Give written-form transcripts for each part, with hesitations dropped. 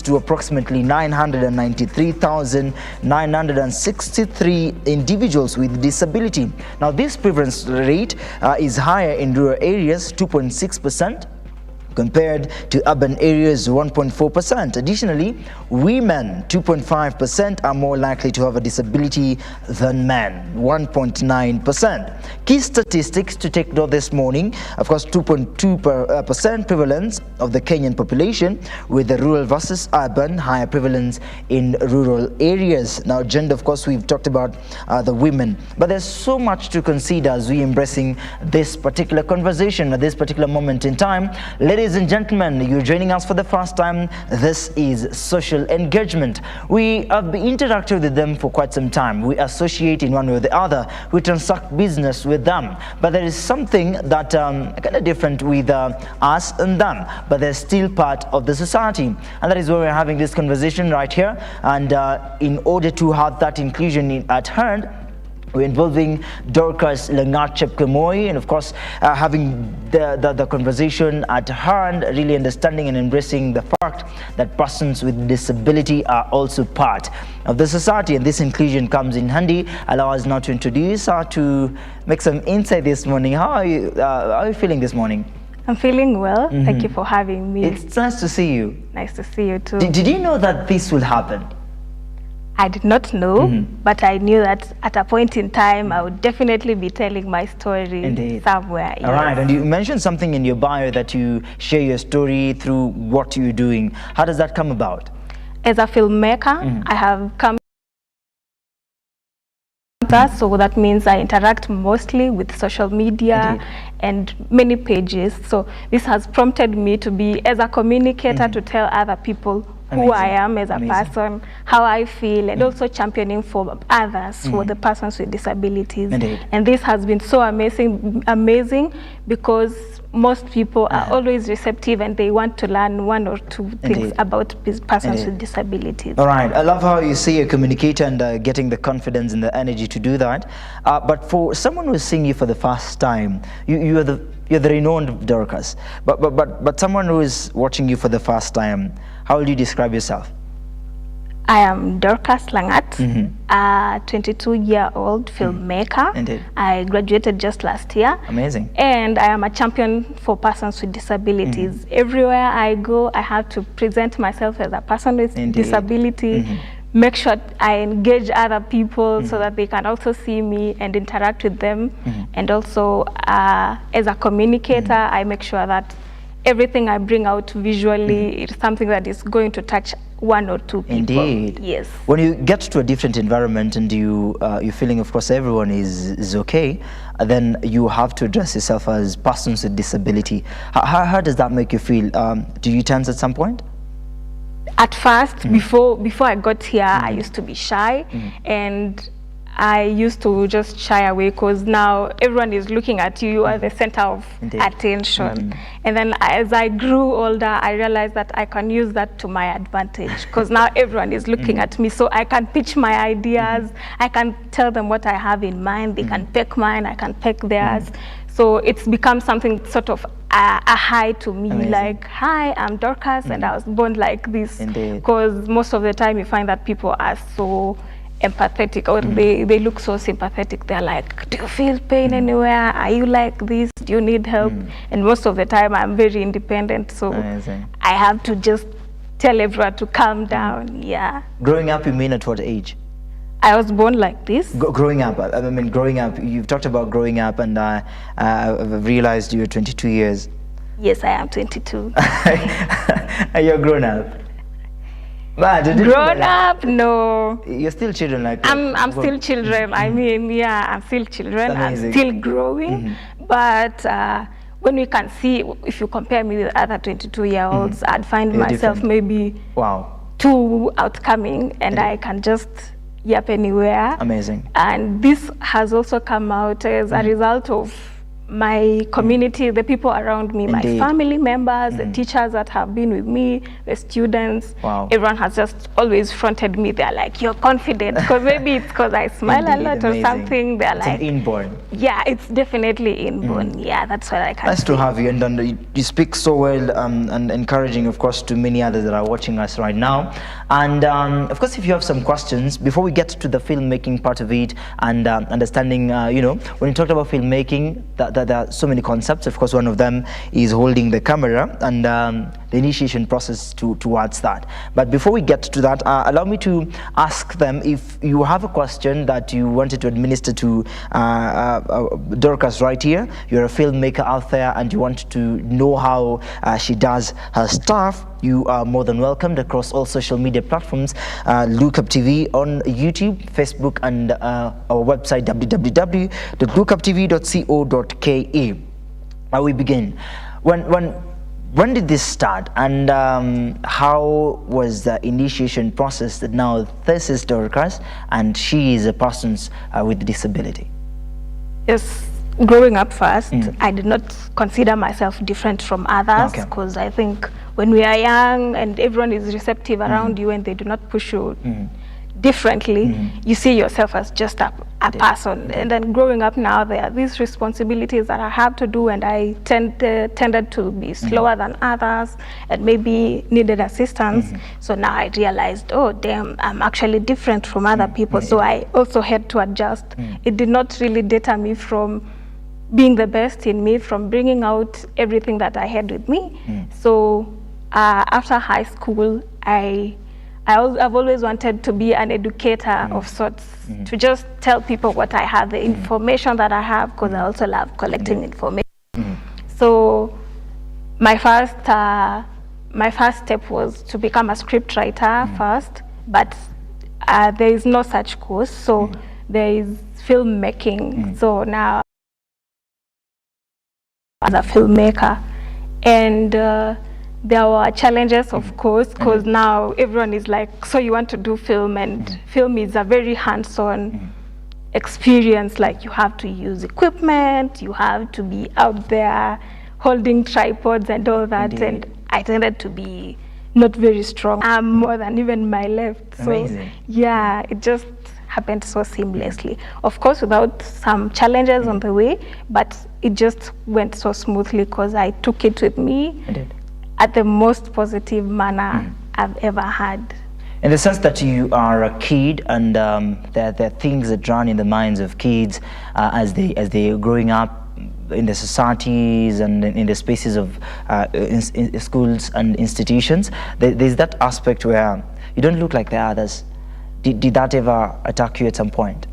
to approximately 993,963 individuals with disability. Now, this prevalence rate is higher in rural areas, 2.6%. compared to urban areas, 1.4%. Additionally, women, 2.5%, are more likely to have a disability than men, 1.9%. Key statistics to take note this morning, of course, 2.2% prevalence of the Kenyan population, with the rural versus urban, higher prevalence in rural areas. Now, gender, of course, we've talked about the women, but there's so much to consider as we embracing this particular conversation at this particular moment in time. Ladies and gentlemen, you're joining us for the first time. This is Social Engagement. We have been interacting with them for quite some time. We associate in one way or the other. We transact business with them. But there is something that kind of different with us and them. But they're still part of the society. And that is why we're having this conversation right here. And in order to have that inclusion at hand, we're involving Dorcas Lang'at, and of course having the conversation at hand, really understanding and embracing the fact that persons with disability are also part of the society, and this inclusion comes in handy. Allow us now to introduce her to make some insight this morning. How are you feeling this morning? I'm feeling well. Thank you for having me. It's nice to see you. Nice to see you too. Did you know that this will happen? I did not know, but I knew that at a point in time, I would definitely be telling my story somewhere. All right, and you mentioned something in your bio that you share your story through what you're doing. How does that come about? As a filmmaker, I have come. So that means I interact mostly with social media and many pages. So this has prompted me to be as a communicator to tell other people who I am as a person, how I feel, and also championing for others, for the persons with disabilities. And this has been so amazing because most people are always receptive and they want to learn one or two things about persons with disabilities. All right, I love how you say a communicator and getting the confidence and the energy to do that. But for someone who's seeing you for the first time, you're the renowned Dorcas, but someone who is watching you for the first time, how would you describe yourself? I am Dorcas Lang'at, a 22-year-old filmmaker. I graduated just last year. Amazing. And I am a champion for persons with disabilities. Everywhere I go, I have to present myself as a person with disability, make sure I engage other people so that they can also see me and interact with them. And also, as a communicator, I make sure that everything I bring out visually is something that is going to touch one or two people. Yes. When you get to a different environment and you're feeling, of course, everyone is okay, then you have to address yourself as persons with disability. How does that make you feel? Do you tense at some point? At first, before I got here, I used to be shy, and I used to just shy away because now everyone is looking at you. You are the center of attention. And then as I grew older, I realized that I can use that to my advantage because now everyone is looking at me. So I can pitch my ideas. I can tell them what I have in mind. They can pick mine. I can pick theirs. So it's become something sort of a hi to me. Like, hi, I'm Dorcas and I was born like this. Because most of the time you find that people are so empathetic, or they look so sympathetic. They're like, do you feel pain anywhere? Are you like this? Do you need help? And most of the time I'm very independent, so I have to just tell everyone to calm down. Growing up, you mean at what age? I was born like this. Growing up, I mean, growing up, you've talked about growing up, and I've realized you're 22 years. Yes, I am 22. You're grown up. Grown up? No. You're still children, like I'm still children. I mean, I'm still children. I'm still growing. But when we can see, if you compare me with other 22-year-olds, I'd find myself maybe too outcoming, and I can just yap anywhere. Amazing. And this has also come out as a result of my community, the people around me, Indeed. my family members, the teachers that have been with me, the students, Wow. everyone has just always fronted me. They're like, you're confident, because maybe it's because I smile Indeed, a lot amazing. or something. They're It's like, an inborn. yeah, it's definitely inborn. Yeah, that's what I can Nice say. to have you, and you speak so well and encouraging, of course, to many others that are watching us right now. And of course, if you have some questions, before we get to the filmmaking part of it and understanding, you know, when you talked about filmmaking, that there are so many concepts. Of course, one of them is holding the camera and the initiation process towards that. But before we get to that, allow me to ask them if you have a question that you wanted to administer to Dorcas right here. You're a filmmaker out there and you want to know how she does her stuff. You are more than welcomed across all social media platforms. Lookup TV on YouTube, Facebook, and our website www.lookuptv.co.ke. We begin. When did this start, and how was the initiation process that now this is Dorcas and she is a person with disability? Yes, growing up first, I did not consider myself different from others, because I think when we are young and everyone is receptive around you and they do not push you differently, you see yourself as just a person. And then growing up now, there are these responsibilities that I have to do, and I tended to be slower than others and maybe needed assistance. So now I realized, oh damn, I'm actually different from other people. So I also had to adjust. It did not really deter me from being the best in me, from bringing out everything that I had with me. So after high school, I've always wanted to be an educator of sorts, to just tell people what I have, the information that I have, because I also love collecting information. So my first step was to become a script writer first, but there is no such course, so there is filmmaking. So now as a filmmaker, and there were challenges, of course, because now everyone is like, so you want to do film, and film is a very hands-on experience. Like, you have to use equipment, you have to be out there holding tripods and all that. Indeed. And I tended to be not very strong. I'm more than even my left. Amazing. So yeah, it just happened so seamlessly. Of course, without some challenges on the way, but it just went so smoothly because I took it with me. Indeed. At the most positive manner I've ever had. In the sense that you are a kid, and there are things that run in the minds of kids as they're growing up in the societies and in the spaces of in schools and institutions. There's that aspect where you don't look like the others. Did that ever attack you at some point?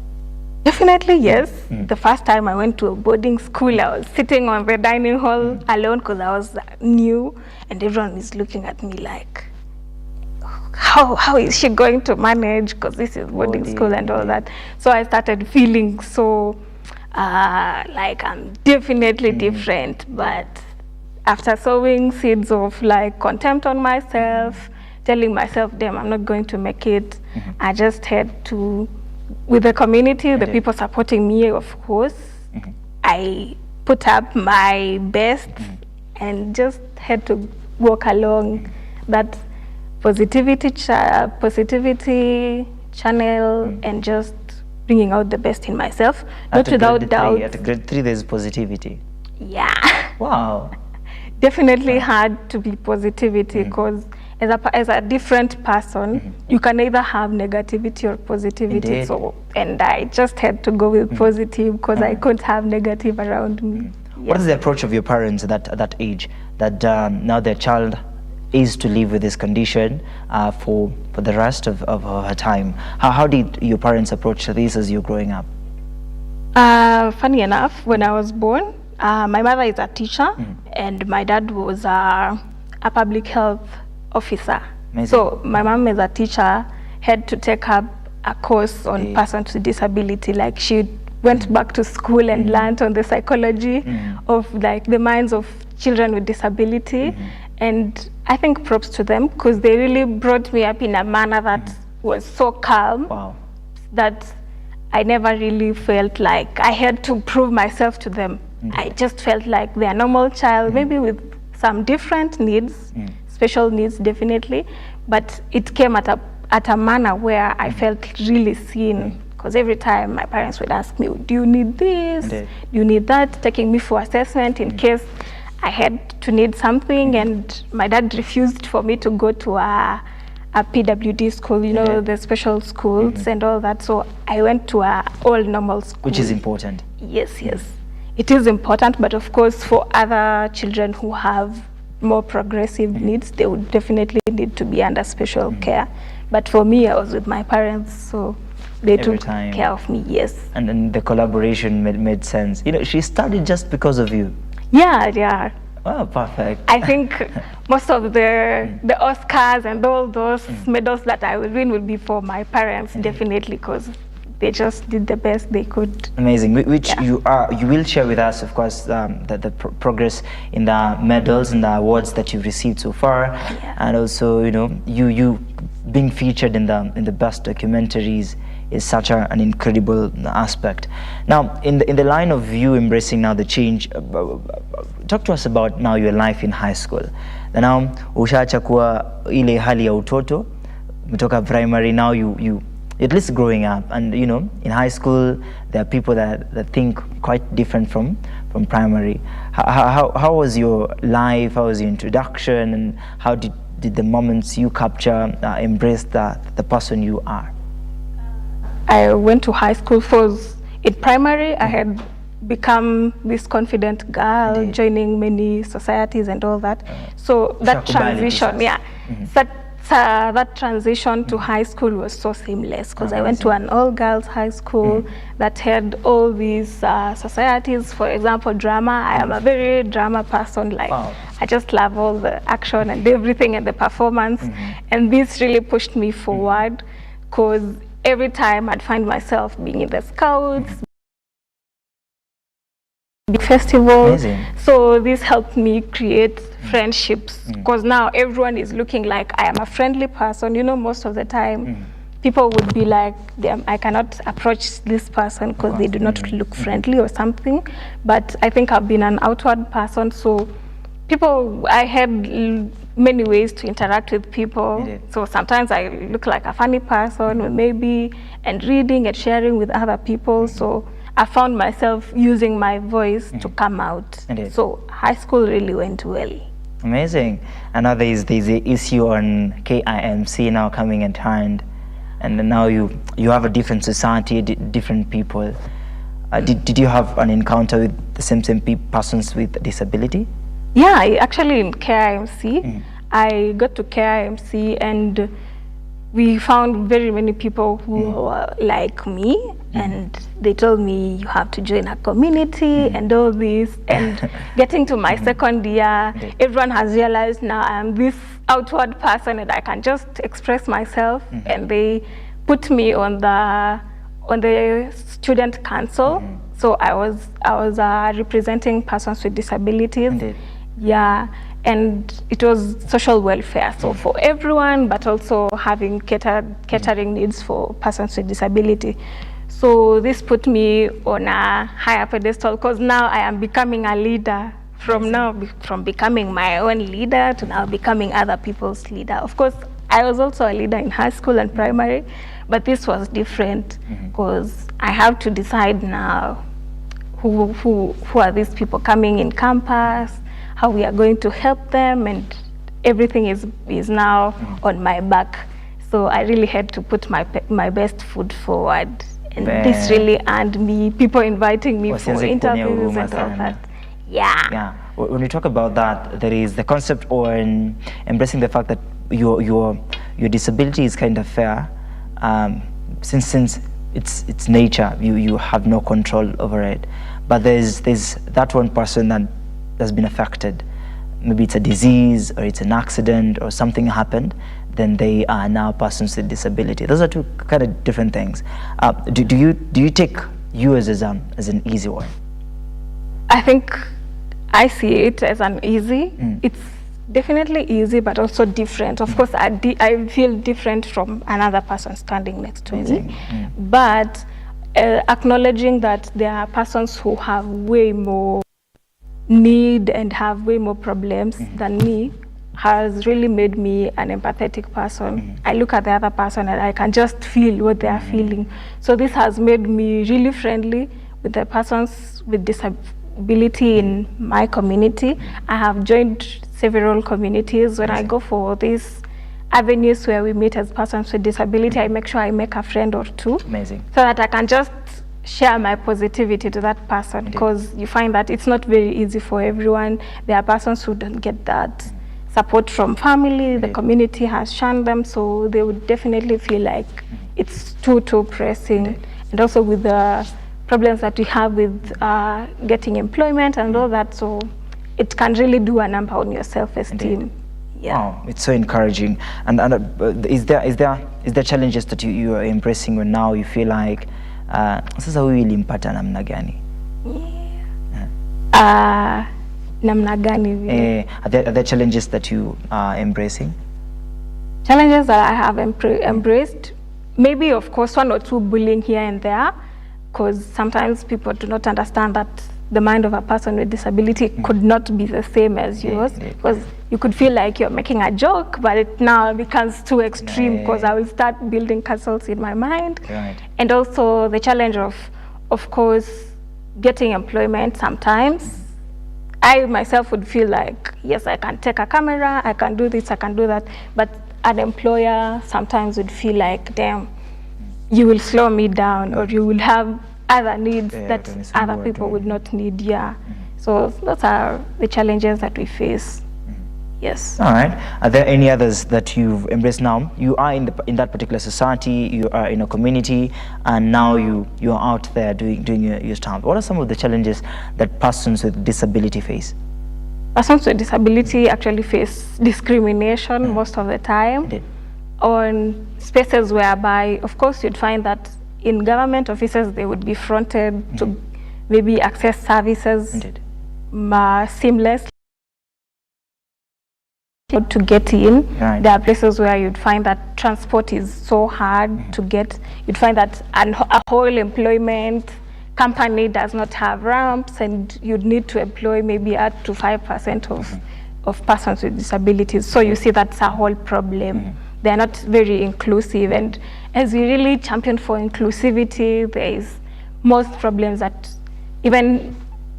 Definitely, yes. The first time I went to a boarding school, I was sitting on the dining hall alone because I was new, and everyone is looking at me like, how is she going to manage, because this is boarding school and all that. So I started feeling so like I'm definitely different. But after sowing seeds of like contempt on myself, telling myself, damn, I'm not going to make it, I just had to, with the community, the people supporting me, of course, I put up my best and just had to walk along that positivity channel and just bringing out the best in myself. Not without doubt. At grade 3, there's positivity. Yeah. Wow. Definitely hard to be positivity, because as a different person, you can either have negativity or positivity. Indeed. So, and I just had to go with positive because I couldn't have negative around me. What is the approach of your parents at that age, that now their child is to live with this condition for the rest of her time? How did your parents approach this as you're growing up? Funny enough, when I was born, my mother is a teacher and my dad was a public health officer. Amazing. So my mom as a teacher had to take up a course on persons with disability. Like, she went back to school and learned on the psychology of like the minds of children with disability. And I think props to them, because they really brought me up in a manner that was so calm. Wow. That I never really felt like I had to prove myself to them. I just felt like they're a normal child, maybe with some different needs, special needs definitely, but it came at a manner where I felt really seen, because every time my parents would ask me, do you need this? Do you need that? Taking me for assessment in case I had to need something, and my dad refused for me to go to a PWD school, you know, the special schools and all that. So I went to a all normal school. Which is important. Yes, yes. It is important, but of course for other children who have more progressive needs, they would definitely need to be under special care. But for me, I was with my parents, so they took care of me, yes. And then the collaboration made sense. You know, she studied just because of you. Yeah, yeah. Oh, perfect. I think most of the Oscars and all those medals that I will win will be for my parents, definitely, because they just did the best they could. Amazing. Which you will share with us, of course, the progress in the medals and the awards that you've received so far, and also, you know, you being featured in the best documentaries is such an incredible aspect. Now, in the line of you embracing now the change, talk to us about now your life in high school. Now, ushaacha kuwa ile hali ya utoto, umetoka primary, now you at least growing up, and you know, in high school there are people that think quite different from primary. How was your life? How was your introduction, and how did the moments you capture embrace the person you are? I went to high school first. In primary, I had become this confident girl, joining many societies and all that. So that transition, that transition to high school was so seamless, because I went to an all-girls high school that had all these societies. For example, drama. I am a very drama person. Like, I just love all the action and everything and the performance. And this really pushed me forward, because every time I'd find myself being in the scouts, big festivals. So this helped me create friendships, because now everyone is looking like I am a friendly person. You know, most of the time people would be like, I cannot approach this person because they do not look friendly or something. But I think I've been an outward person, so I had many ways to interact with people. So sometimes I look like a funny person, maybe, and reading and sharing with other people. So I found myself using my voice to come out. So high school really went well. Amazing. And now there's an issue on KIMC now coming at hand, and now you have a different society, different people. Did you have an encounter with the same persons with disability? Yeah, actually in KIMC, I got to KIMC and we found very many people who were like me, and they told me, you have to join a community and all this. And getting to my second year, everyone has realized now I'm this outward person and I can just express myself. And they put me on the student council. So I was representing persons with disabilities. Yeah, and it was social welfare, so for everyone, but also having catering needs for persons with disability. So this put me on a higher pedestal, because now I am becoming a leader. From becoming my own leader to now becoming other people's leader. Of course, I was also a leader in high school and primary, but this was different, because I have to decide now who are these people coming in campus, how we are going to help them, and everything is now on my back. So I really had to put my best foot forward, and this really earned me people inviting me for interviews and all that. Yeah. When we talk about that, there is the concept on embracing the fact that your disability is kind of fair, since it's nature, you have no control over it. But there's that one person that has been affected. Maybe it's a disease or it's an accident or something happened, then they are now persons with disability. Those are two kind of different things. Do you take yours as an easy one? I think I see it as an easy. It's definitely easy, but also different. Of course, I feel different from another person standing next to me. But acknowledging that there are persons who have way more need and have way more problems than me has really made me an empathetic person. I look at the other person and I can just feel what they are feeling. So this has made me really friendly with the persons with disability in my community. I have joined several communities. When I go for these avenues where we meet as persons with disability, I make sure I make a friend or two. Amazing. So that I can just share my positivity to that person, because you find that it's not very easy for everyone. There are persons who don't get that support from family, the community has shunned them, so they would definitely feel like it's too pressing. And also with the problems that we have with getting employment and all that, so it can really do a number on your self-esteem. Yeah. Wow, it's so encouraging. And is there challenges that you are embracing when now you feel like sasa huyu ilimpata namna gani? Namna gani? Are there challenges that you are embracing? Challenges that I have embraced, maybe of course 1 or 2 bullying here and there, because sometimes people do not understand that the mind of a person with disability could not be the same as yours, because you could feel like you're making a joke, but it now becomes too extreme, because I will start building castles in my mind. And also the challenge of course, getting employment sometimes. I myself would feel like, yes, I can take a camera, I can do this, I can do that, but an employer sometimes would feel like, damn, you will slow me down, or you will have other needs that other people would not need. So those are the challenges that we face. Yes. All right. Are there any others that you've embraced now? You are in that particular society, you are in a community, and now you are out there doing your stuff. What are some of the challenges that persons with disability face? Persons with disability actually face discrimination most of the time on spaces whereby, of course, you'd find that in government offices they would be fronted to maybe access services seamlessly to get in. There are places where you'd find that transport is so hard to get. You'd find that a whole employment company does not have ramps, and you'd need to employ maybe up to 5% of persons with disabilities. So you see that's a whole problem. They're not very inclusive, and as we really champion for inclusivity, there is most problems that even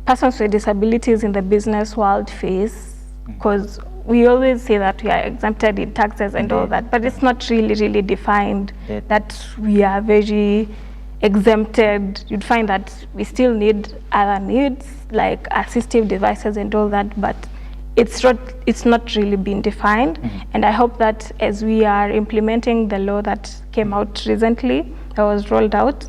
persons with disabilities in the business world face, because we always say that we are exempted in taxes and all that, but it's not really defined that we are very exempted. You'd find that we still need other needs like assistive devices and all that, but it's not really been defined. And I hope that as we are implementing the law that came out recently, that was rolled out,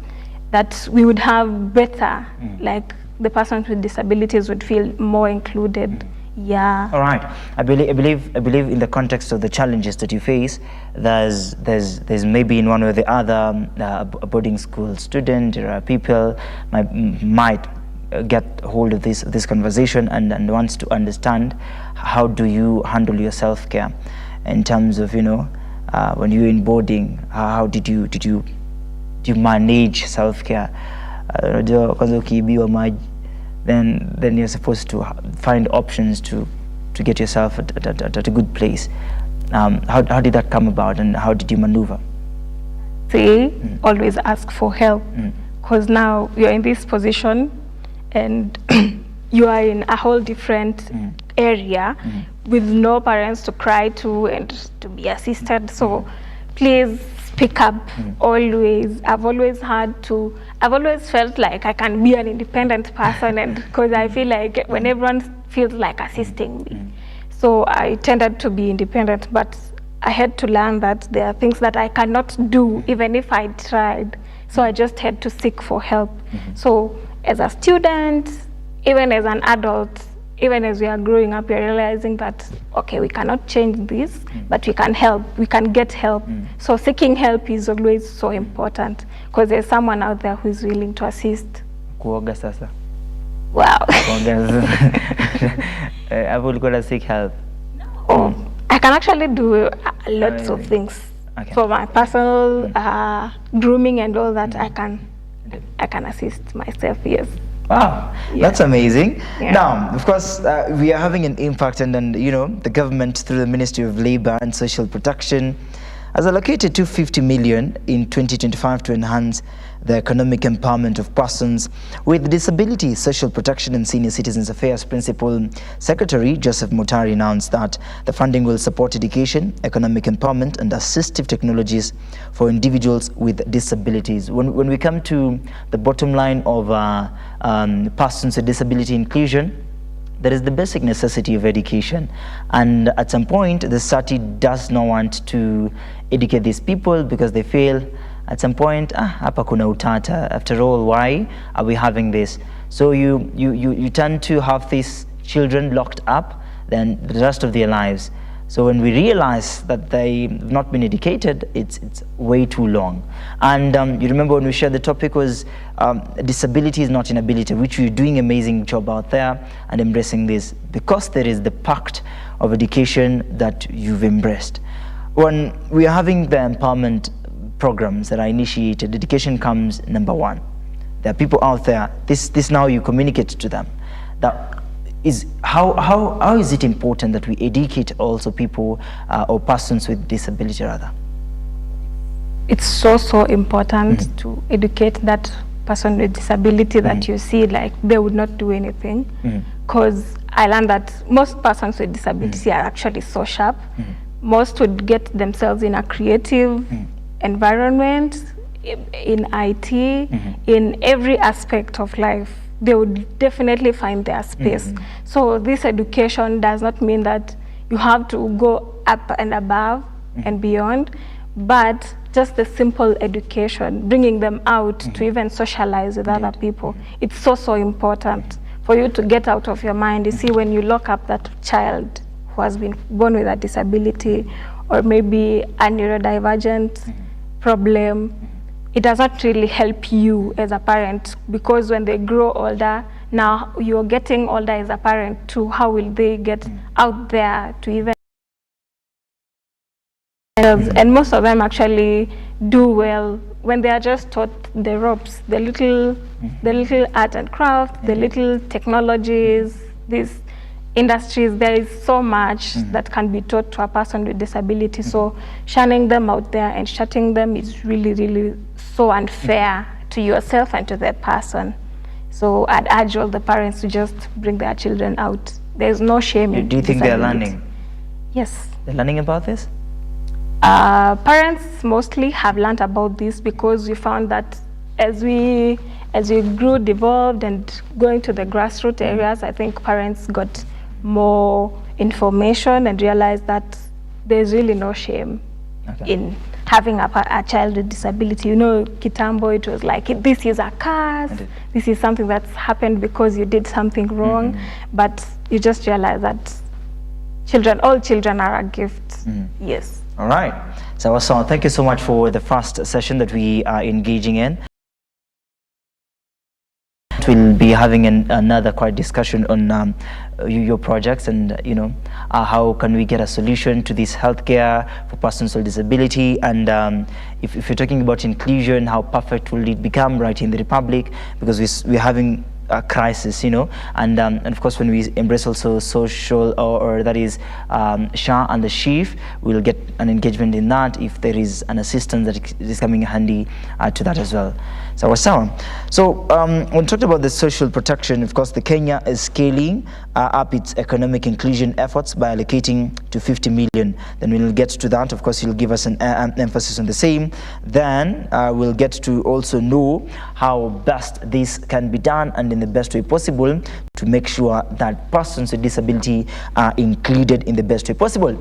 that we would have better, like the persons with disabilities would feel more included. Yeah. All right. I believe in the context of the challenges that you face, there's maybe in one or the other a boarding school student or people might get hold of this conversation and wants to understand how do you handle your self-care in terms of, when you're in boarding, how did you manage self-care? Then you're supposed to find options to get yourself at a good place. How did that come about, and how did you maneuver? Always ask for help, because now you're in this position and you are in a whole different area with no parents to cry to and to be assisted. So please speak up. Always. I've always felt like I can be an independent person, and because I feel like when everyone feels like assisting me, so I tended to be independent, but I had to learn that there are things that I cannot do even if I tried. So I just had to seek for help. So as a student, even as an adult, even as we are growing up, we're realizing that, okay, we cannot change this, but we can help, we can get help. So seeking help is always so important, because there's someone out there who is willing to assist. Kuoga sasa. Wow. I will go to seek help. No. I can actually do lots of things. For my personal grooming and all that, I can assist myself, yes. Wow, Yeah. that's amazing. Yeah. Now, of course, we are having an impact, and then the government through the Ministry of Labor and Social Protection has allocated 250 million in 2025 to enhance the economic empowerment of persons with disabilities. Social Protection and Senior Citizens Affairs Principal Secretary Joseph Mutari announced that the funding will support education, economic empowerment, and assistive technologies for individuals with disabilities. When we come to the bottom line of persons with disability inclusion, there is the basic necessity of education, and at some point the SATI does not want to educate these people because they feel at some point hapa kuna utata. After all, why are we having this? So you tend to have these children locked up then the rest of their lives. So when we realize that they've not been educated, it's way too long. And you remember when we shared the topic was disability is not inability, which we're doing an amazing job out there and embracing this because there is the pact of education that you've embraced. When we are having the empowerment programs that are initiated, education comes number one. There are people out there, this now you communicate to them. That is how is it important that we educate also people or persons with disability rather? It's so important to educate that person with disability that you see like they would not do anything, because I learned that most persons with disability are actually so sharp. Most would get themselves in a creative environment, in IT, in every aspect of life. They would definitely find their space. So this education does not mean that you have to go up and above and beyond, but just the simple education, bringing them out to even socialize with other people. It's so important for you to get out of your mind. You see, when you lock up that child who has been born with a disability or maybe a neurodivergent problem, it does not really help you as a parent, because when they grow older, now you're getting older as a parent too. How will they get out there to even and most of them actually do well when they are just taught the ropes, the little art and craft, the little technologies, these industries. There is so much that can be taught to a person with disability. So shunning them out there and shutting them is really so unfair to yourself and to the person. So I'd urge all the parents to just bring their children out. There's no shame in Do you think they're learning? Yes. They're learning about this? Parents mostly have learned about this because we found that as we grew, devolved, and going to the grassroots areas, I think parents got more information and realized that there's really no shame in having a child with disability. You know, kitambo, it was like, this is a curse, this is something that's happened because you did something wrong, but you just realize that all children are a gift. Yes. All right. So thank you so much for the first session that we are engaging in. We'll be having another quiet discussion on your projects and how can we get a solution to this healthcare for persons with disability, and if you're talking about inclusion, how perfect will it become right in the Republic, because we're having a crisis, and of course when we embrace also social or that is SHA and the chief, we'll get an engagement in that if there is an assistance that is coming handy to that as well. So when we talked about the social protection, of course the Kenya is scaling up its economic inclusion efforts by allocating to 50 million. Then we'll get to that. Of course, you'll give us an emphasis on the same. Then we'll get to also know how best this can be done and in the best way possible to make sure that persons with disability are included in the best way possible.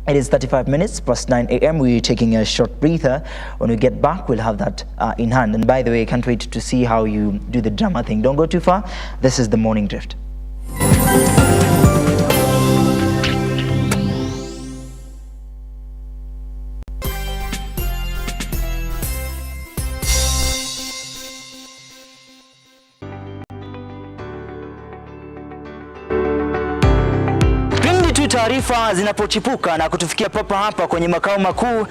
It is 35 minutes past 9 a.m. We're taking a short breather. When we get back, we'll have that in hand. And by the way, I can't wait to see how you do the drama thing. Don't go too far. This is the Morning Drift. taarifa zinapochipuka na kutufikia papa hapa kwenye makao makuu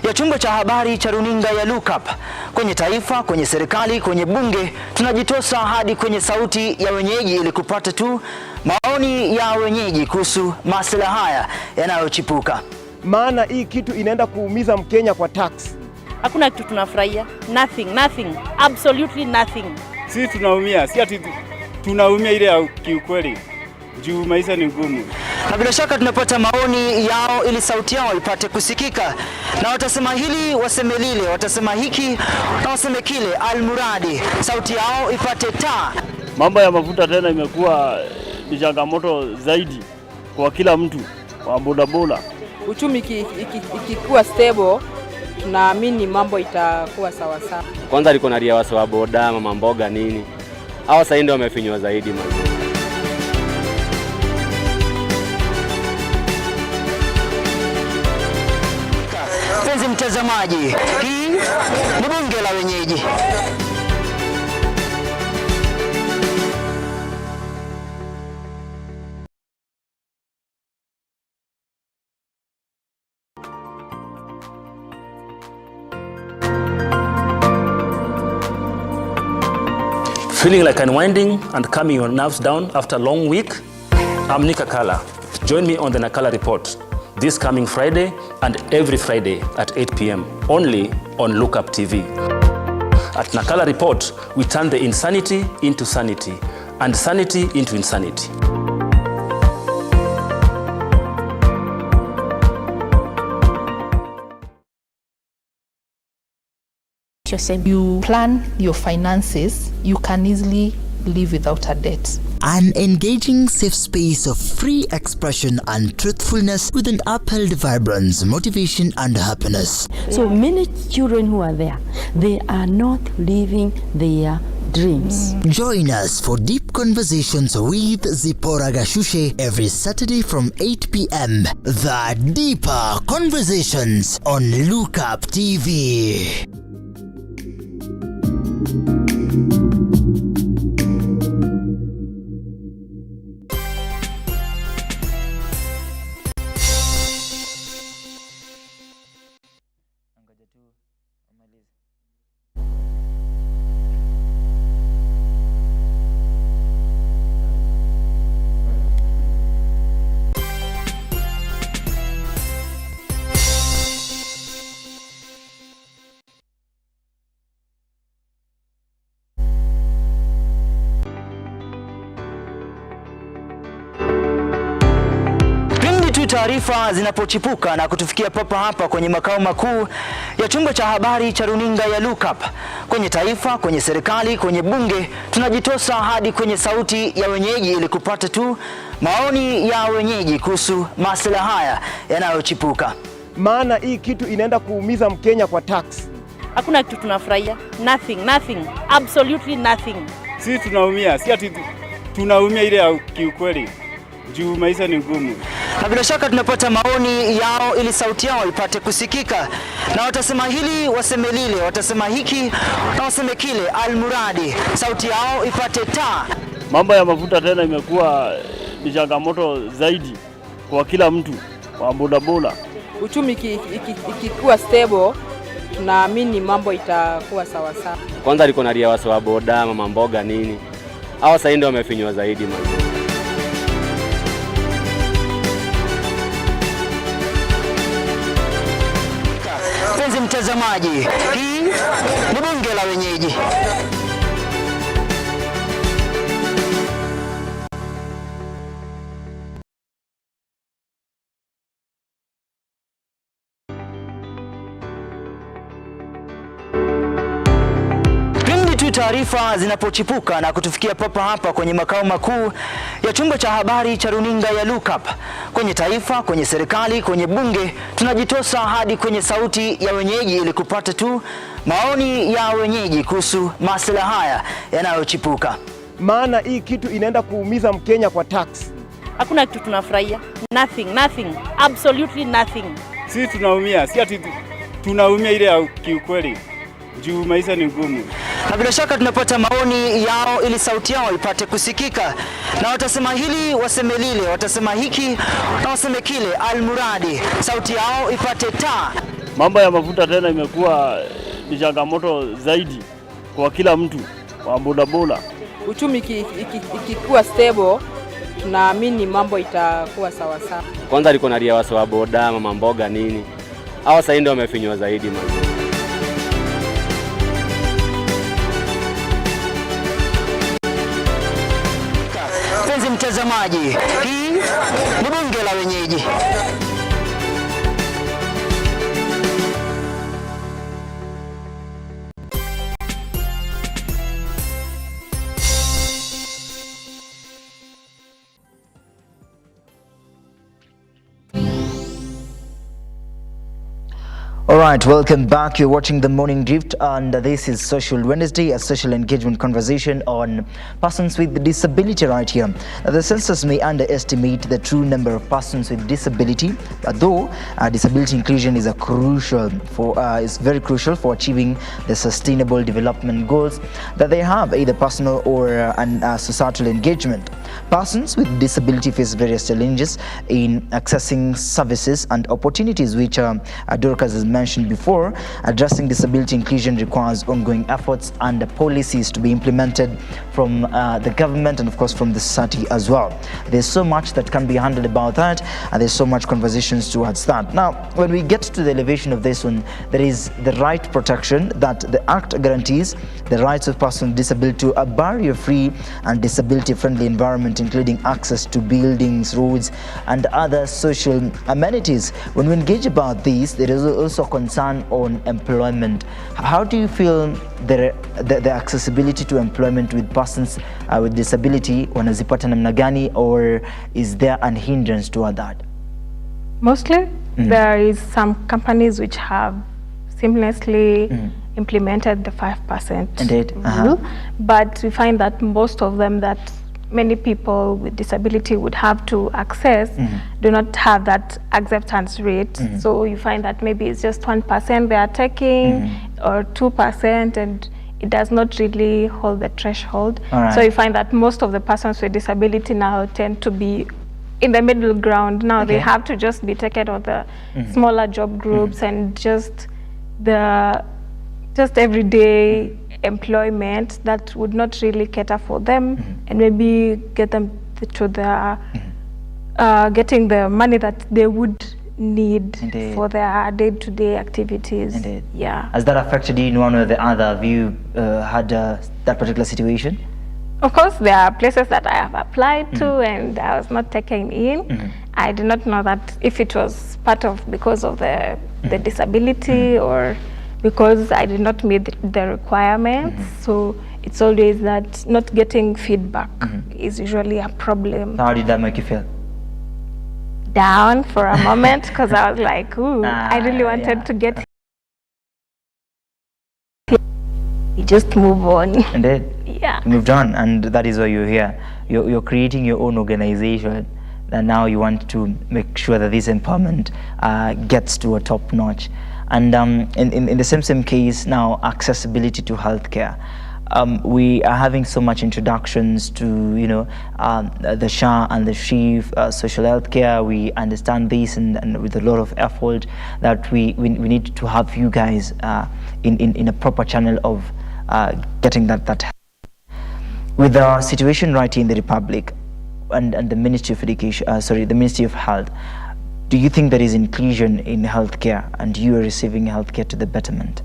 ya chumba cha habari cha runinga ya Lookup, kwenye taifa, kwenye serikali, kwenye bunge, tunajitosa hadi kwenye sauti ya wenyeji ili kupata tu maoni ya wenyeji kuhusu masuala haya yanayochipuka. Maana hii kitu inaenda kuumiza Mkenya kwa tax. Hakuna kitu tunafurahia. Nothing. Absolutely nothing. Sisi tunaumia, si ati tunaumia ile ya kiukweli. Juu maisha ni ngumu. Na bila shaka tunapata maoni yao ili sauti yao ipate kusikika. Na watasema hili, waseme lile, watasema hiki, na waseme kile, almuradi sauti yao ipate taa. Mambo ya mafuta tena imekuwa ni changamoto zaidi kwa kila mtu wa bodaboda. Uchumi ikikuwa stable, tunaamini mambo itakuwa sawa sawa. Kwanza liko na ria wa boda, mama mboga nini. Hao sasa ndio wamefinywa zaidi man. Mpenzi mtazamaji, hii ni bunge la wenyeji. Feeling like unwinding and calming your nerves down after a long week? I'm Nika Kala. Join me on the Nakala Report this coming Friday and every Friday at 8 p.m. only on Lookup TV. At Nakala Report, we turn the insanity into sanity and sanity into insanity. You plan your finances, you can easily live without a debt. An engaging safe space of free expression and truthfulness with an upheld vibrance, motivation and happiness. So many children who are there, they are not living their dreams. Join us for deep conversations with Zipporah Gashushe every Saturday from 8 p.m. The Deeper Conversations on Lookup TV. Taarifa zinapochipuka na kutufikia papa hapa kwenye makao makuu ya chumba cha habari cha runinga ya Lookup, kwenye taifa, kwenye serikali, kwenye bunge, tunajitosa hadi kwenye sauti ya wenyeji ili kupata tu maoni ya wenyeji kuhusu masuala haya yanayochipuka. Maana hii kitu inaenda kuumiza Mkenya kwa tax. Hakuna kitu tunafurahia. Nothing. Absolutely nothing. Sisi tunaumia, si ati tunaumia ile ya kiukweli. Juu maisha ni ngumu. Na bila shaka tunapata maoni yao ili sauti yao ipate kusikika. Na watasema hili, waseme lile, watasema hiki, na waseme kile, almuradi sauti yao ipate taa. Mambo ya mafuta tena imekuwa ni changamoto zaidi kwa kila mtu wa bodaboda. Uchumi ikikuwa stable, tunaamini mambo itakuwa sawa sawa. Kwanza liko na ria wa boda, mama mboga nini. Hao sasa ndio wamefinywa zaidi man. Mpenzi mtazamaji, hii ni bunge la wenyeji. Taarifa zinapochipuka na kutufikia papa hapa kwenye makao makuu ya chumba cha habari cha runinga ya Lookup, kwenye taifa, kwenye serikali, kwenye bunge, tunajitosa hadi kwenye sauti ya wenyeji ili kupata tu maoni ya wenyeji kuhusu masuala haya yanayochipuka. Maana hii kitu inaenda kuumiza Mkenya kwa tax. Hakuna kitu tunafurahia. Nothing. Absolutely nothing. Sisi tunaumia, si ati tunaumia ile ya kiukweli. Juu maisha ni ngumu. na bila shaka tunapata maoni yao ili sauti yao ipate kusikika, na watasema hili waseme lile, watasema hiki na waseme kile, almuradi sauti yao ipate taa. Mambo ya mafuta tena imekuwa ni changamoto zaidi kwa kila mtu wa bodaboda. Uchumi ikikuwa stable, tunaamini mambo itakuwa sawa sawa. Kwanza liko na ria wa boda, mama mboga nini. Hao sasa ndio wamefinywa zaidi man. Penzi mtazamaji, hii ni bunge la wenyeji. Alright, welcome back. You're watching The Morning Drift, and this is Social Wednesday, a social engagement conversation on persons with disability right here. Now, the census may underestimate the true number of persons with disability, but though disability inclusion is is very crucial for achieving the sustainable development goals that they have, either personal or societal engagement. Persons with disability face various challenges in accessing services and opportunities, which Dorcas has mentioned before. Addressing disability inclusion requires ongoing efforts and policies to be implemented from the government and of course from the society as well. There's so much that can be handled about that, and there's so much conversations towards that. Now, when we get to the elevation of this one, there is the right protection that the Act guarantees the rights of persons with disability to a barrier-free and disability-friendly environment, including access to buildings, roads, and other social amenities. When we engage about these, there is also concern on employment. How do you feel the accessibility to employment with persons with disability wanazipata namna gani, or is there an hindrance toward that? Mostly, there is some companies which have seamlessly implemented the 5% rule, but we find that most of them that many people with disability would have to access do not have that acceptance rate. So you find that maybe it's just 1% they are taking or 2%, and it does not really hold the threshold. So you find that most of the persons with disability now tend to be in the middle ground. Now they have to just be taken on the smaller job groups and just everyday employment that would not really cater for them and maybe get them to the getting the money that they would need for their day-to-day activities. Yeah. Has that affected you in one or the other? Have you had that particular situation? Of course, there are places that I have applied to and I was not taken in. I did not know that if it was because of the disability or because I did not meet the requirements. So it's always that not getting feedback is usually a problem. How did that make you feel? Down for a moment, because I was like, ooh, I really wanted to get here. You just move on. And then you moved on, and that is why you're here. You're creating your own organization, and now you want to make sure that this empowerment gets to a top notch. And in the same case now, accessibility to healthcare. We are having so much introductions to the SHA and the SHIF, social healthcare. We understand this, and with a lot of effort that we need to have you guys in a proper channel of getting that help. With the situation right here in the Republic and the Ministry of Education, the Ministry of Health, do you think there is inclusion in healthcare and you are receiving healthcare to the betterment?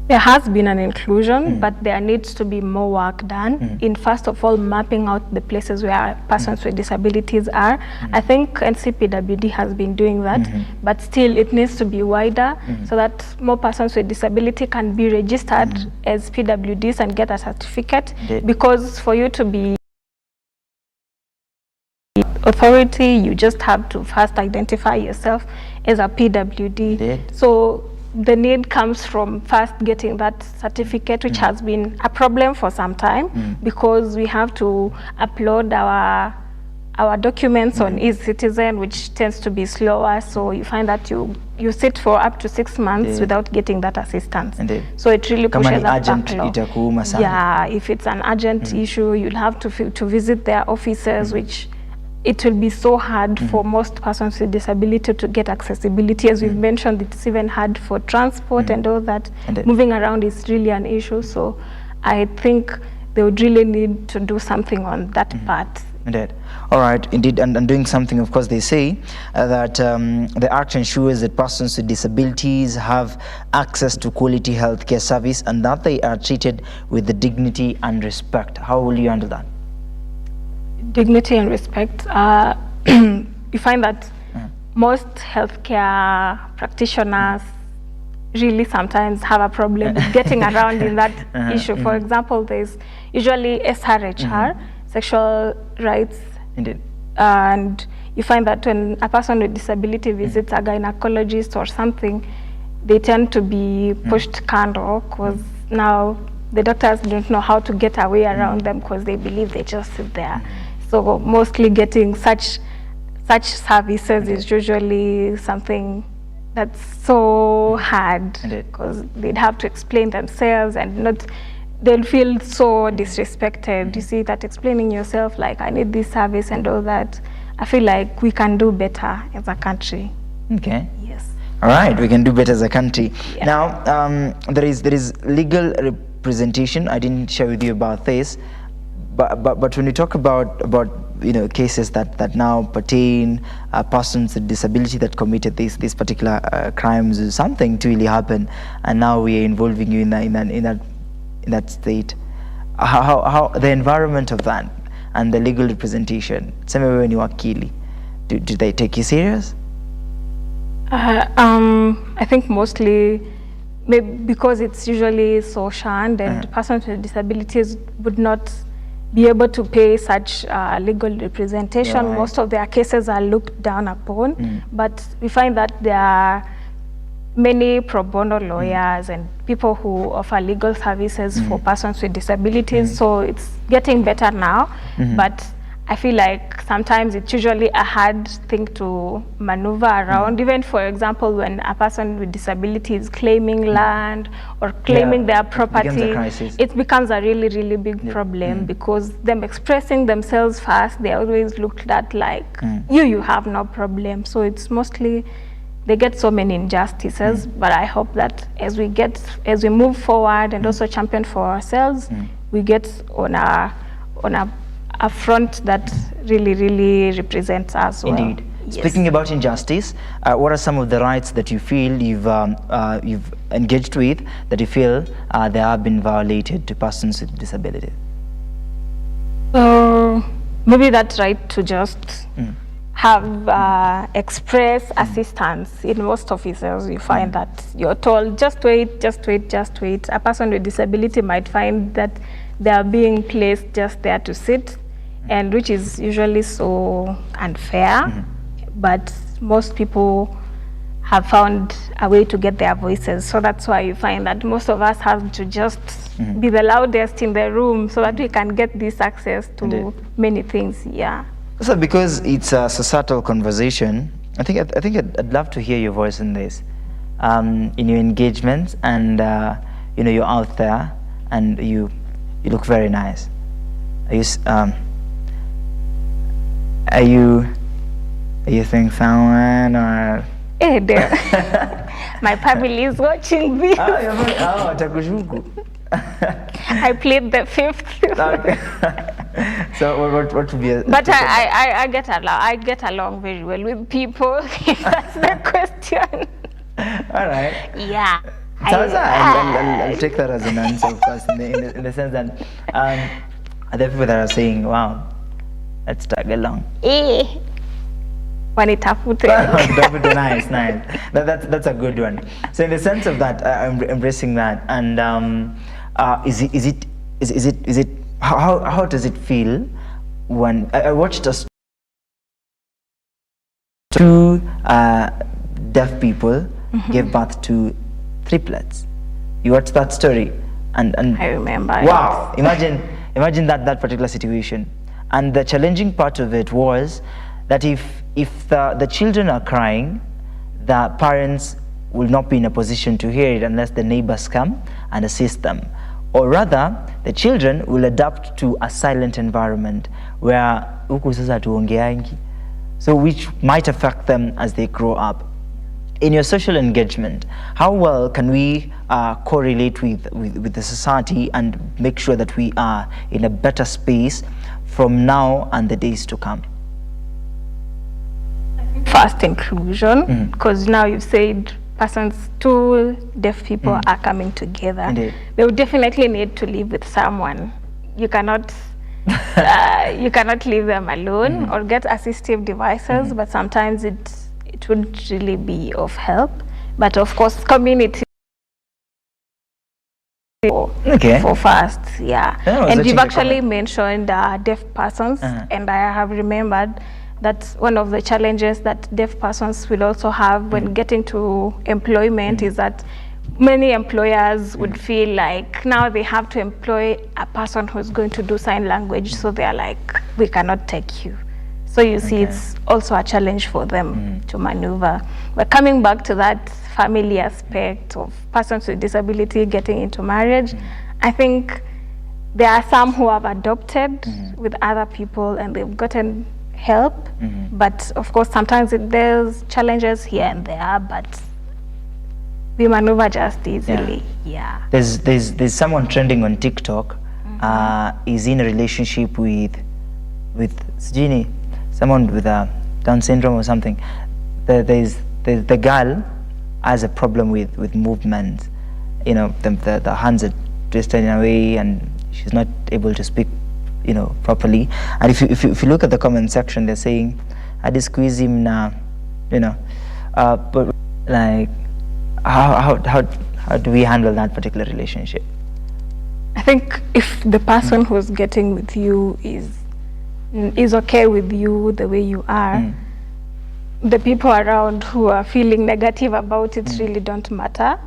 There has been an inclusion, but there needs to be more work done in, first of all, mapping out the places where persons with disabilities are. I think PWD has been doing that, but still it needs to be wider so that more persons with disability can be registered as PWDs and get a certificate. Because for you to be authority, you just have to first identify yourself as a PWD. So the need comes from first getting that certificate, which has been a problem for some time because we have to upload our our documents on e-citizen, which tends to be slower. So you find that you sit for up to 6 months without getting that assistance. So it really pushes up backlog. Yeah, if it's an urgent issue, you'll have to visit their offices, which it will be so hard for most persons with disability to get accessibility. As we've mentioned, it's even hard for transport and all that. Moving around is really an issue. So I think they would really need to do something on that part. Indeed. All right, indeed, and doing something, of course, they say that the act ensures that persons with disabilities have access to quality healthcare service and that they are treated with the dignity and respect. How will you handle that? Dignity and respect. You find that most healthcare practitioners really sometimes have a problem with getting around in that issue. For example, there's usually SRHR, sexual rights. Indeed. And you find that when a person with disability visits a gynecologist or something, they tend to be pushed kando because now the doctors don't know how to get away around them because they believe they just sit there. So mostly getting such services is usually something that's so hard because they'd have to explain themselves and they'll feel so disrespected. You see that explaining yourself like I need this service and all that. I feel like we can do better as a country. Okay. Yes. All right, we can do better as a country. Yeah. Now there is legal representation. I didn't share with you about this. But when you talk about cases that now pertain persons with disability that committed these particular crimes, something to really happen, and now we are involving you in that state. How the environment of that and the legal representation. Same way when you are wakili, do they take you serious? I think mostly. Maybe because it's usually so shunned and persons with disabilities would not be able to pay such legal representation. Right. Most of their cases are looked down upon, but we find that there are many pro bono lawyers and people who offer legal services for persons with disabilities. So it's getting better now, but I feel like sometimes it's usually a hard thing to maneuver around. Even for example, when a person with disability is claiming land or claiming their property, it becomes a really, really big problem because them expressing themselves first, they always looked at like, you have no problem. So it's mostly, they get so many injustices, but I hope that as we move forward and also champion for ourselves, we get on a front that really, really represents us well. Indeed. Yes. Speaking about injustice, what are some of the rights that you feel you've engaged with that you feel they have been violated to persons with disabilities? So maybe that right to just have express assistance. In most offices, you find that you're told, just wait, just wait, just wait. A person with disability might find that they are being placed just there to sit, and which is usually so unfair. But most people have found a way to get their voices. So that's why you find that most of us have to just be the loudest in the room so that we can get this access to many things. Yeah. So because it's a societal conversation, I think I'd love to hear your voice in this, in your engagements, and you're out there and you look very nice. Are you seeing someone or? Hey there. My family is watching this. Takushuku. I plead the fifth. Okay. So what would be? But I get along very well with people. If that's the question. All right. Yeah. I'll take that as an answer, of course, in the sense that there are people that are saying, "Wow, let's tag along." Nice. That's a good one. So in the sense of that, I'm embracing that. And is it how does it feel when I watched two deaf people gave birth to triplets? You watched that story, and I remember. Wow! Imagine that particular situation. And the challenging part of it was that if the children are crying, the parents will not be in a position to hear it unless the neighbors come and assist them. Or rather, the children will adapt to a silent environment where huku sasa tuongeangi, so which might affect them as they grow up. In your social engagement, how well can we correlate with the society and make sure that we are in a better space from now and the days to come? First, inclusion, because now you've said persons, two deaf people are coming together. Indeed. They would definitely need to live with someone. You cannot you cannot leave them alone or get assistive devices, but sometimes it wouldn't really be of help. But of course, community for first, yeah. And you've actually mentioned deaf persons, and I have remembered that one of the challenges that deaf persons will also have when getting to employment is that many employers would feel like now they have to employ a person who's going to do sign language, so they're like, we cannot take you. So you see, it's also a challenge for them to maneuver. But coming back to that family aspect of persons with disability getting into marriage, I think there are some who have adopted with other people and they've gotten help, but of course sometimes there's challenges here and there, but we maneuver just easily. Yeah. There's someone trending on TikTok. Is in a relationship with Sijini, someone with Down syndrome or something. The girl has a problem with movement. You know, the hands are twisted in a way, and she's not able to speak, you know, properly. And if you look at the comment section, they're saying, "I just squeeze him now," you know. But like, how do we handle that particular relationship? I think if the person who's getting with you is okay with you the way you are, the people around who are feeling negative about it really don't matter,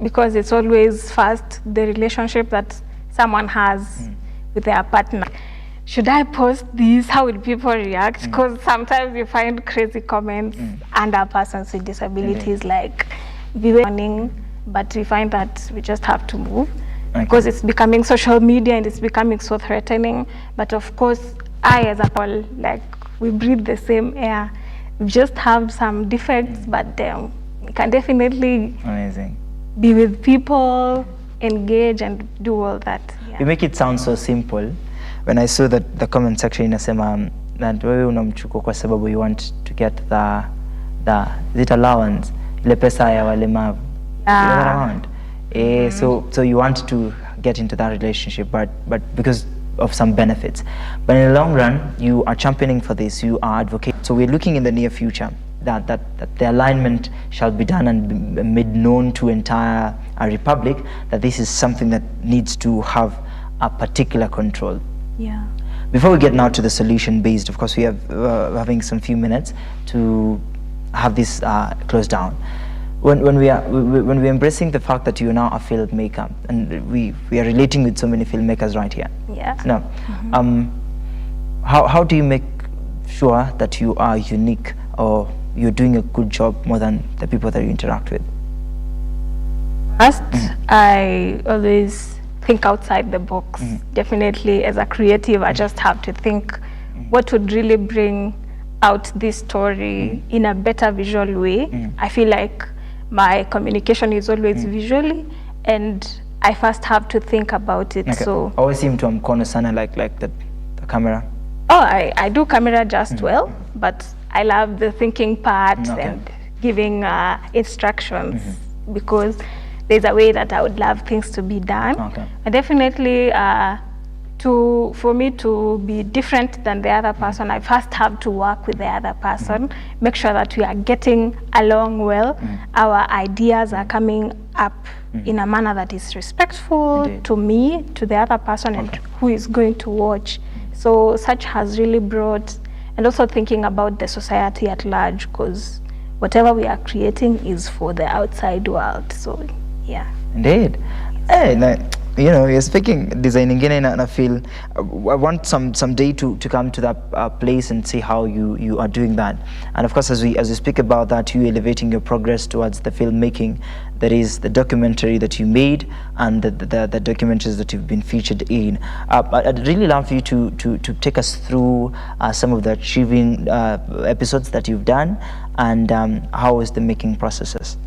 because it's always first the relationship that someone has with their partner. Should I post this? How will people react? Because sometimes you find crazy comments under persons with disabilities, like we were warning, but we find that we just have to move because it's becoming social media and it's becoming so threatening. But of course, I as a Paul, like, we breathe the same air. We just have some defects, but we can definitely be with people, engage and do all that. You make it sound so simple. When I saw that the comment section inasema that wewe unamchukua kwa sababu you want to get the is it allowance, ile pesa ya walemavu. So you want to get into that relationship, but because of some benefits. But in the long run, you are championing for this, you are advocating. So we're looking in the near future that the alignment shall be done and be made known to entire republic, that this is something that needs to have a particular control. Yeah. Before we get now to the solution based, of course we have having some few minutes to have this closed down. When we're embracing the fact that you're now a filmmaker, and we are relating with so many filmmakers right here. Yeah. Now, how do you make sure that you are unique or you're doing a good job more than the people that you interact with? First, I always think outside the box. Definitely, as a creative, I just have to think what would really bring out this story in a better visual way. I feel like my communication is always visually, and I first have to think about it. So I always seem to mkono sana like the camera. Oh, I do camera just well, but I love the thinking part and giving instructions, because there's a way that I would love things to be done. And definitely, for me to be different than the other person, I first have to work with the other person, make sure that we are getting along well, our ideas are coming up in a manner that is respectful to me, to the other person, and who is going to watch. So such has really brought, and also thinking about the society at large, because whatever we are creating is for the outside world. So yeah. Indeed. Hey, You know, you're speaking designing again, and I feel I want some day to come to that place and see how you are doing that. And of course, as we speak about that, you elevating your progress towards the filmmaking. That is the documentary that you made and the documentaries that you've been featured in. I'd really love you to take us through some of the achieving episodes that you've done, and how is the making processes?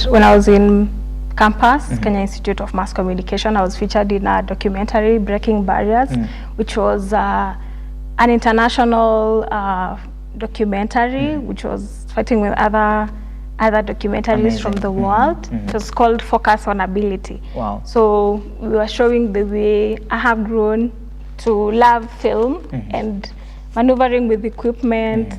When I was in campus, Kenya Institute of Mass Communication, I was featured in a documentary, Breaking Barriers, which was an international documentary, which was fighting with other documentaries from the world. It was called Focus on Ability. Wow. So we were showing the way I have grown to love film and maneuvering with equipment,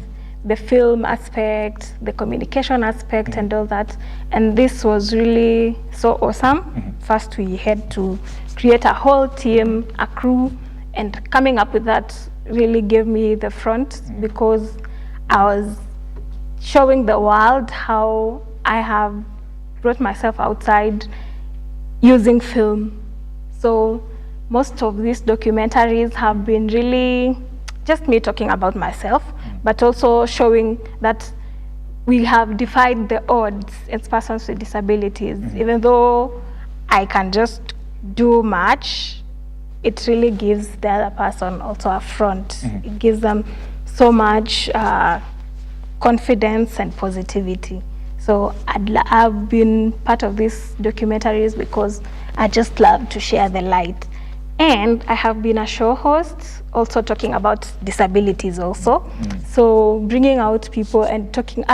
the film aspect, the communication aspect, and all that. And this was really so awesome. First, we had to create a whole team, a crew, and coming up with that really gave me the front, because I was showing the world how I have brought myself outside using film. So most of these documentaries have been really just me talking about myself, but also showing that we have defied the odds as persons with disabilities. Even though I can just do much, it really gives the other person also a front. It gives them so much confidence and positivity. So I've been part of these documentaries because I just love to share the light. And I have been a show host, also talking about disabilities also. So bringing out people and talking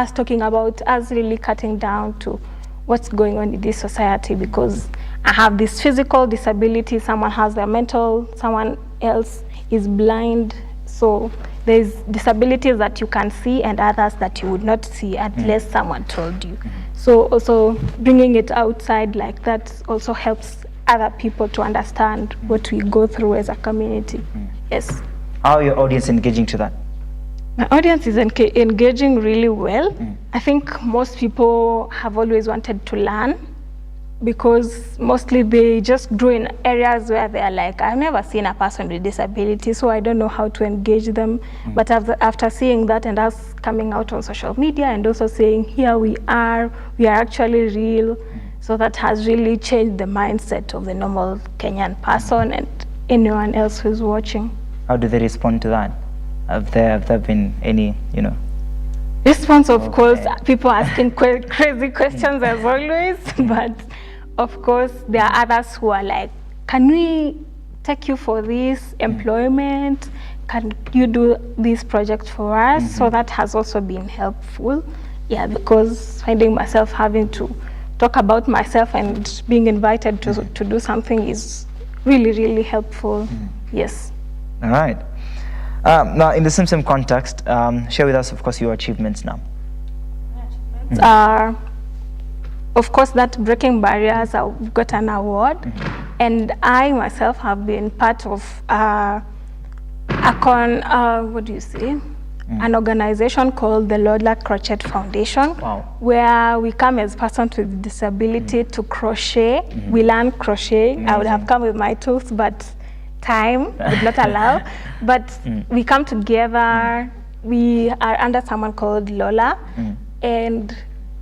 about us really cutting down to what's going on in this society, because I have this physical disability, someone has their mental, someone else is blind. So there's disabilities that you can see and others that you would not see unless someone told you. So also bringing it outside like that also helps other people to understand what we go through as a community. Yes. How are your audience engaging to that? My audience is engaging really well. I think most people have always wanted to learn, because mostly they just grow in areas where they are like, I've never seen a person with disability, so I don't know how to engage them. But after seeing that and us coming out on social media and also saying, here we are actually real. So that has really changed the mindset of the normal Kenyan person and anyone else who's watching. How do they respond to that? Have there been any, response? Of course, people asking crazy questions as always, but of course there are others who are like, can we take you for this employment? Can you do this project for us? So that has also been helpful. Yeah, because finding myself having to talk about myself and being invited to do something is really, really helpful. Yes. All right. Now, in the same context, share with us, of course, your achievements now. Of course, that Breaking Barriers, I got an award, and I myself have been part of an organization called the Lola Crochet Foundation, where we come as persons with disability to crochet. We learn crochet. Amazing. I would have come with my tools, but time would not allow. But we come together. We are under someone called Lola, and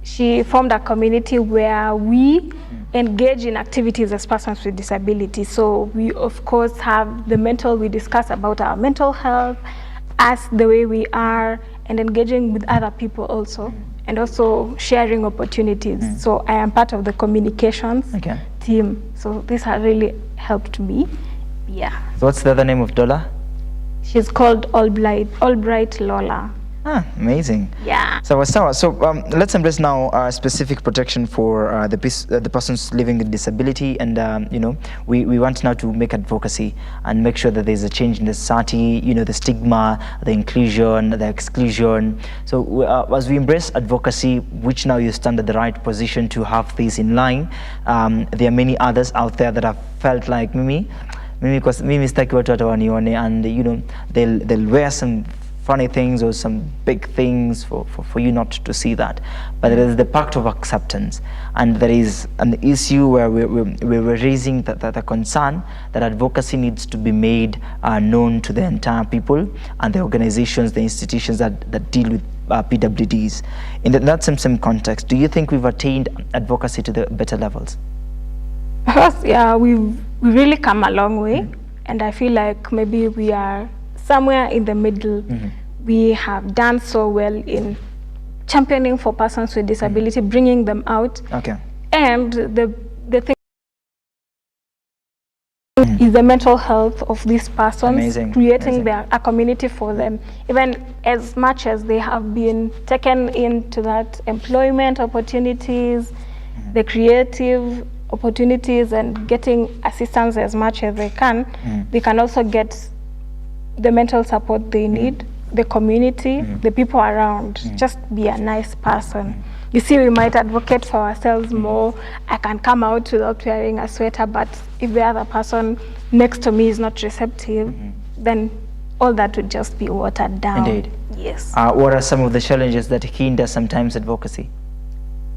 she formed a community where we engage in activities as persons with disability. So we, of course, have we discuss about our mental health, us the way we are, and engaging with other people also, and also sharing opportunities. So I am part of the communications team. So this has really helped me. Yeah. So what's the other name of Dola? She's called Albright Lola. Ah, amazing. Yeah. So let's embrace now specific protection for the persons living with disability, and we want now to make advocacy and make sure that there's a change in the society. The stigma, the inclusion, the exclusion. So as we embrace advocacy, which now you stand at the right position to have this in line, there are many others out there that have felt like Mimi, because Mimi staki watu wanione, and they'll wear some funny things or some big things for you not to see that. But there is the part of acceptance, and there is an issue where we're raising the concern that advocacy needs to be made known to the entire people and the organizations, the institutions that deal with PWDs. In that same context, do you think we've attained advocacy to the better levels? Yeah, we've really come a long way, and I feel like maybe we are somewhere in the middle. We have done so well in championing for persons with disability, bringing them out. Okay. And the thing is the mental health of these persons. Amazing. Creating a community for them. Even as much as they have been taken into that employment opportunities, the creative opportunities, and getting assistance as much as they can also get the mental support they need, the community, the people around. Just be a nice person. You see, we might advocate for ourselves more. I can come out without wearing a sweater, but if the other person next to me is not receptive, then all that would just be watered down. Indeed. Yes. What are some of the challenges that hinder sometimes advocacy?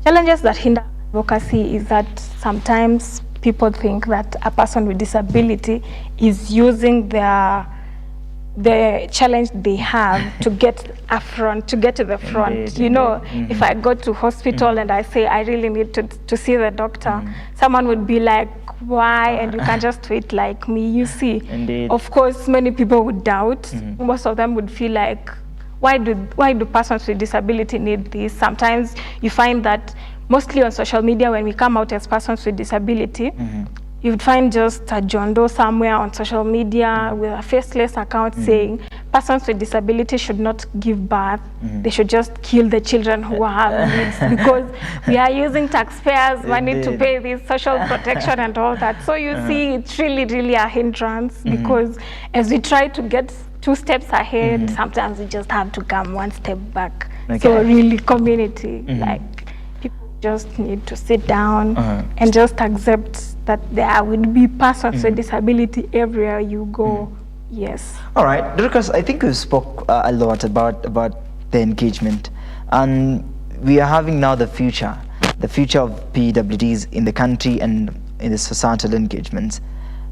Challenges that hinder advocacy is that sometimes people think that a person with disability is using the challenge they have to get to get to the front. Indeed, you know, if I go to hospital and I say I really need to see the doctor, someone would be like, why? And you can just wait like me, you see. Indeed. Of course, many people would doubt. Most of them would feel like, why do persons with disability need this? Sometimes you find that mostly on social media, when we come out as persons with disability, you would find just a John Doe somewhere on social media with a faceless account saying persons with disability should not give birth. They should just kill the children who have needs because we are using taxpayers' money to pay this social protection and all that. So you see, it's really a hindrance because as we try to get 2 steps ahead, sometimes we just have to come 1 step back. Okay. So really, community, like, just need to sit down and just accept that there would be persons with disability everywhere you go. Yes. All right, Dorcas, I think we spoke a lot about the engagement, and we are having now the future of PWDs in the country and in the societal engagements.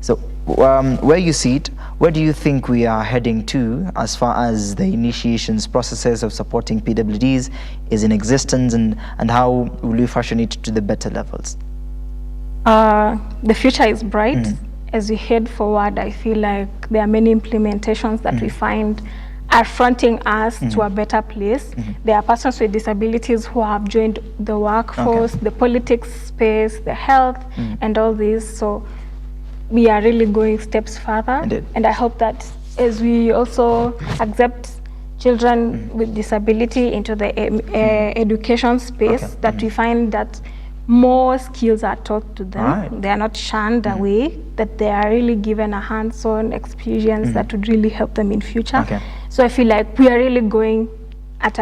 So where you see it, where do you think we are heading to as far as the initiations processes of supporting PWDs is in existence, and how will you fashion it to the better levels? The future is bright. As we head forward, I feel like there are many implementations that we find are fronting us to a better place. There are persons with disabilities who have joined the workforce, the politics space, the health, and all this. So we are really going steps further. Indeed. And I hope that as we also accept children with disability into the education space, that we find that more skills are taught to them. They are not shunned away, that they are really given a hands-on experience that would really help them in future. So I feel like we are really going at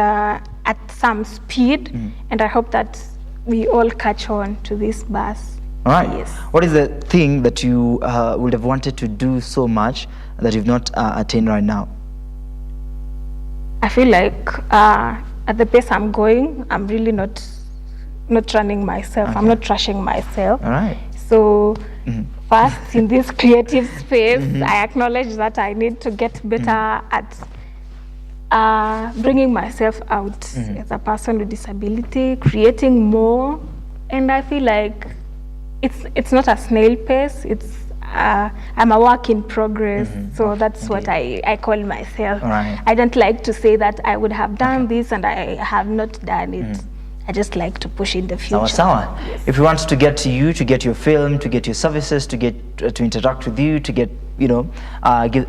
some speed, and I hope that we all catch on to this bus. All right. Yes. What is the thing that you would have wanted to do so much that you've not attained right now? I feel like at the pace I'm going, I'm really not running myself. I'm not rushing myself. All right. So first, in this creative space, I acknowledge that I need to get better at bringing myself out as a person with disability, creating more, and I feel like it's not a snail pace. I'm a work in progress, so that's what I call myself. Right. I don't like to say that I would have done this and I have not done it. I just like to push in the future. Yes. If you want to get to you, to get your film, to get your services, to get to interact with you, to get give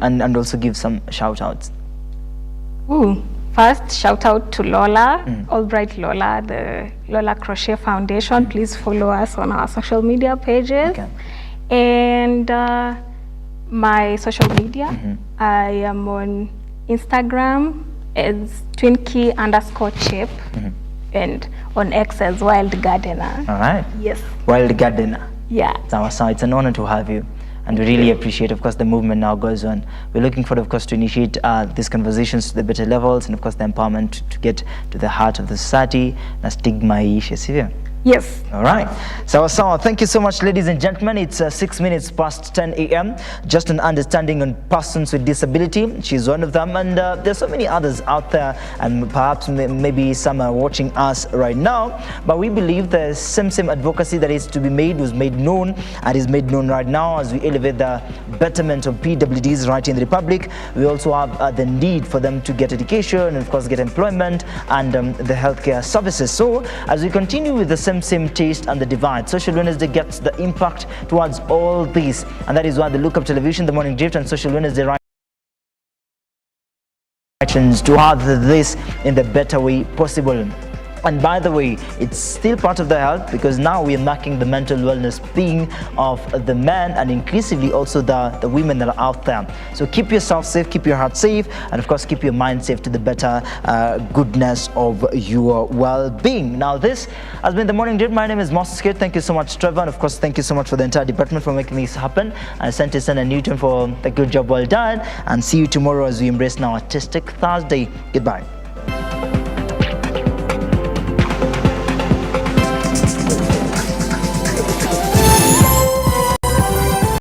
and also give some shout outs. First, shout out to Lola, Albright Lola, the Lola Crochet Foundation. Please follow us on our social media pages. And my social media, I am on Instagram as Twinkie_Chip, and on X as Wild Gardener. All right. Yes. Wild Gardener. Yeah. So it's an honor to have you. And we really appreciate, of course, the movement now goes on. We're looking forward, of course, to initiate these conversations to the better levels, and of course the empowerment to get to the heart of the society. Na stigma iishe, sivyo? Yes. All right. So, thank you so much, ladies and gentlemen. It's 6 minutes past 10 a.m. Just an understanding on persons with disability. She's one of them, and there's so many others out there, and perhaps maybe some are watching us right now. But we believe the same advocacy that is to be made was made known, and is made known right now as we elevate the betterment of PWDs right in the Republic. We also have the need for them to get education and, of course, get employment and the healthcare services. So, as we continue with the same taste and the divide, Social Wednesday gets the impact towards all these, and that is why the Look Up Television, the Morning Drift, and Social Wednesday to have this in the better way possible. And by the way, it's still part of the health, because now we are marking the mental wellness thing of the men, and inclusively also the women that are out there. So keep yourself safe, keep your heart safe, and of course keep your mind safe to the better goodness of your well-being. Now this has been the Morning Drift. My name is Moses Kate. Thank you so much, Trevor, and of course thank you so much for the entire department for making this happen, and Santison and Newton for the good job well done, and see you tomorrow as we embrace now Artistic Thursday. Goodbye.